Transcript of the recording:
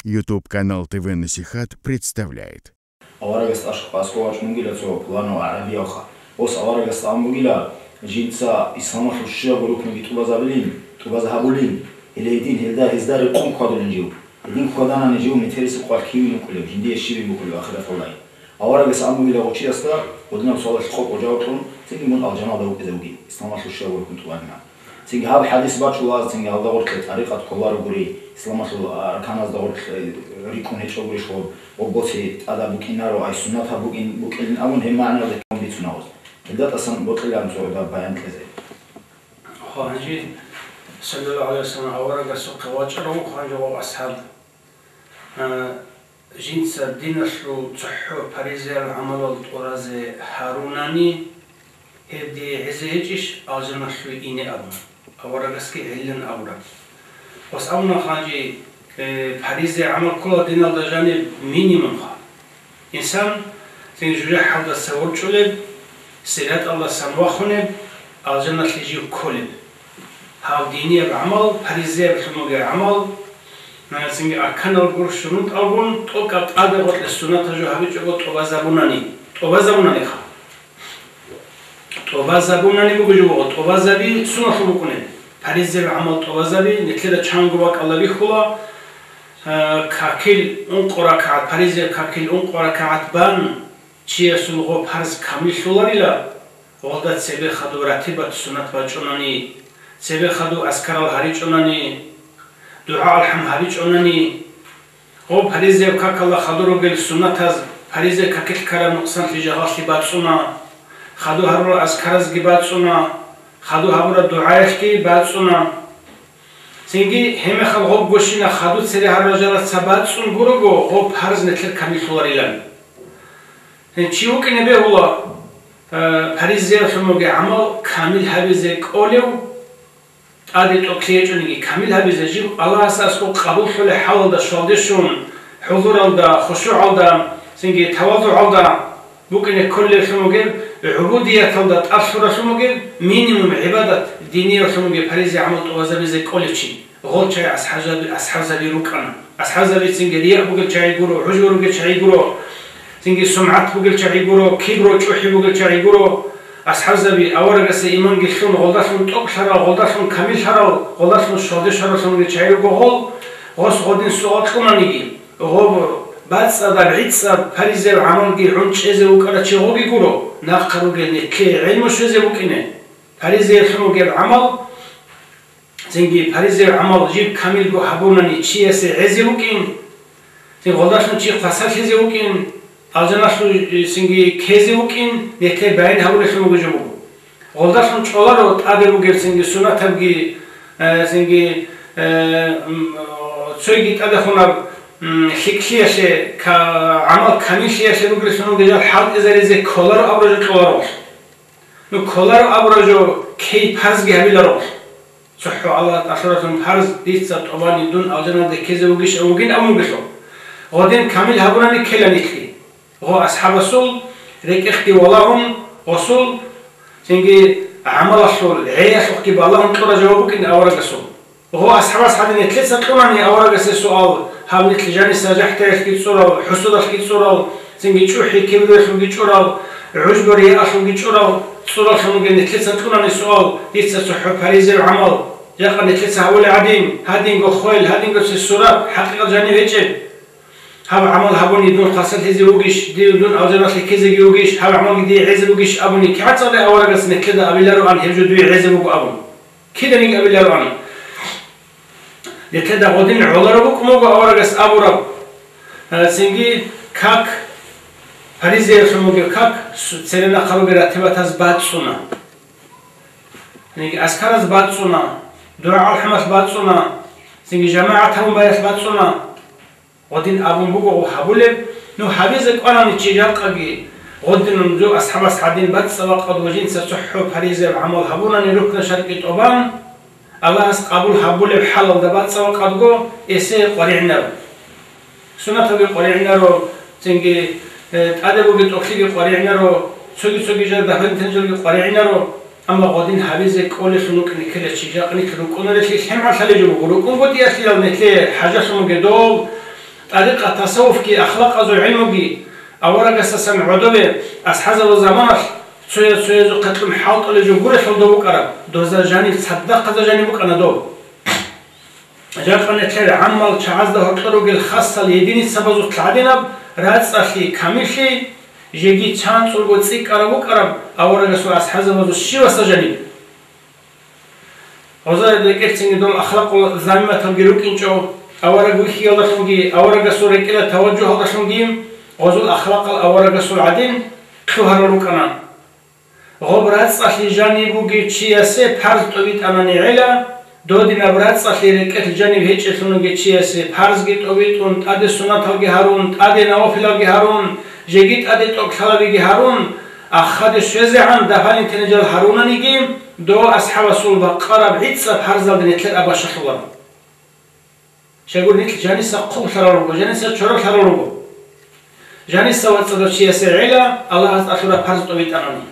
YouTube-канал ТВ Насихат представляет. Синги хаб хадис бачулаз синги алдагор тариқат коллар гури исламашул арканаз дагор рикун хечогури шо обоси адабу кинаро ай суннат букин амун хемана де комбицунауз дата сан ботлан сорда баян тлезе خانجي صلى الله عليه وسلم أورق سوق واجرهم خانجي وأصحاب جنس الدين شو تصحو باريزير عمل الطرازة هاروناني هدي عزيجش أجمع شو إني أبو أورق سكي علن أورق بس أونا خانجي باريزير عمل كل دين الدجاني مينيمم خان إنسان تنجري حد السور شلب سيرات الله سماخنب أجمع تيجي كلب هاو ديني بعمل باريزير شموجي عمل ناسينجي أكان الغرش شنود ألبون توقعت أدبت السنة تجو هبي جوت توبازابوناني خا توبازابوناني بوجو توبازابي سنة خلقونه باريزير عمل توبازابي نتلدا چانگوباك الله بيخولا كاكيل أنقرا كعد باريزير كاكيل أنقرا كعد بان چيه سلغو بارز كامل شولاري لا والدات سبي خدو راتبات سنة باچوناني سبي خدو أسكار الهاري چوناني دعاء الحم هاري چوناني او باريزير كاك الله خدو بيل سنة تاز باريزير كاكيل كارا نقصان لجهاش باچونا خدو هرو أسكارز گي باچونا خدو هرو دعايش گي باچونا سنگي هم خلقو گوشينا خدو سري هر رجالات سباچون گروگو او پرز نتلر كامل شولاريلان چيو كي نبه هو باريزير شموگي عمل كامل هبزي قوليو آدي توكليجوني كامل هبزي جيب الله اساس كو قبول حول حول دا شادشون حضور دا خشوع دا سنگي تواضع دا بوكن كل شموگي عبودية دا تأثر شموگي مينيموم عبادة دينية شموگي باريزي عمل توازبزي قوليوشي غول چاي أصحاب زبي روكان أصحاب زبي سنگي رياء بوگل چاي گورو عجب بوگل چاي گورو سنگي سمعت بوگل چاي گورو كبرو چوحي بوگل چاي گورو أصحاب زبي أورغس إيمان گشون غلداشون توق شرال غلداشون كامل شرال غلداشون شاده شرال سنگي چاي گول غوس غودين سوال کنانيگي غوب بعد صدر عيد صد پاريزه عمل گي عون چيزه وكرا چي غوگي گورو ناقرو گني كي علم شوزه وكينه پاريزه شنو گيب عمل سنگي پاريزه عمل جيب كامل گو حبوناني چيسه عزه وكين سنگي غلداشون چي قصر چيزه وكين алжанашну синги кези укин нете байн хавурешну гужуму голдашну чоларо таберу герсинги сунатавги синги цойги табехуна хикшияше ка амал камишияше ругресну гежал хад эзарезе коларо абражо чоларо ну коларо абражо кей парзги хавиларо суху алла ашратун парз дица тобани дун алжанада кези угиш угин амугешо годин камил хавурани келанитли هو أصحاب السول ريك اختي والله وصول سنجي عمل السول عيش وقتي بالله ترى جوابك إن أورق السول وهو أصحاب نتلت سطلاني أورق السؤال هم نتلجاني سجحت يحكي صورة حسود يحكي صورة سنجي شوحي كبر يحكي صورة عجبري يحكي صورة صورة سنجي نتلت سطلاني سؤال يتسع صحة باريزي وعمل جاء نتلت سهول عديم هادين خويل هادين الصورة حقيقة جاني وجه هذا عمل هبوني دون قصة هذي وجيش دون أوزان أصل كذا وجيش هذا عمل دي عزب وجيش أبوني كعد صار أورق سنة كذا أبي لارو عن هرجو دوي عزب وجو أبون كذا نيجي أبي لارو عن لكذا غدين علربك موجو أورق س أبو رب سنجي كاك هريزة شموجي كاك سرنا خلوا براتبات از بعد سونا نيجي أسكار از بعد سونا دعاء الحماس بعد سونا سنجي جماعة هم بايس بعد سونا غدين أبون بوجو وحبولب نو حبيزك أنا نتشجع قجي غدين نمزو أصحاب أصحابين بات سواق قد وجين سصحوا بحريزة العمل حبونا نركنا شركة أبان الله أس قبول حبولب حلال دبات سواق قد جو إسي قريعنا سنة تبي قريعنا رو تنجي أدبو بتوكسي قريعنا رو سوي جل دهن تنجل قريعنا رو أما غدين حبيزك أول سنوك نكلة شجع نكلة كنا لشيء هم عسل جو بقولوا كم بدي أصير نكلة حاجة سمو جدول طريقة تصوف كي أخلاق أزو علمي أورا قصصا عدوبة أصحاب الزمان سويزو قتل محاوط اللي جوجوري حلدو بكرة دوزا جاني تصدق هذا جاني بك أنا دو جاب أنا تلاقي عمل شعاز ده هتلروج الخاصة اللي يديني سبزو تلعبينب رأس أخي كاميشي جيجي تشانس ورغوتسيك أربو كرب أورا قصو أصحاب الشيء وسجاني هذا ذكرت إن دول أخلاق الزامة تلقيروك إنشوا أورا قوي الله شنجي أورا قصو ركلا توجه هذا شنجيم غزو الأخلاق الأورا قصو العدين كهرلوك أنا غبرات صحي جانبو جيتشياسي بحرز توبيت أماني علا دودي نبرات صحي ركت الجانب هيتش ثنو جيتشياسي بحرز جيت توبيت ونت أدي سنة الجي هارون أدي نوافل الجي هارون جيت أدي توكل الجي هارون أخذ الشيزة عن دفعين تنجل هارون نيجيم دو أصحاب الصلبة قرب عيتسا بحرز الدنيا أبا شخوار شايقول نيت جانيسا قوم شرارو جانيسا شرار شرارو جانيسا وتصدر شياسي علا الله أخذ بحرز توبيت أماني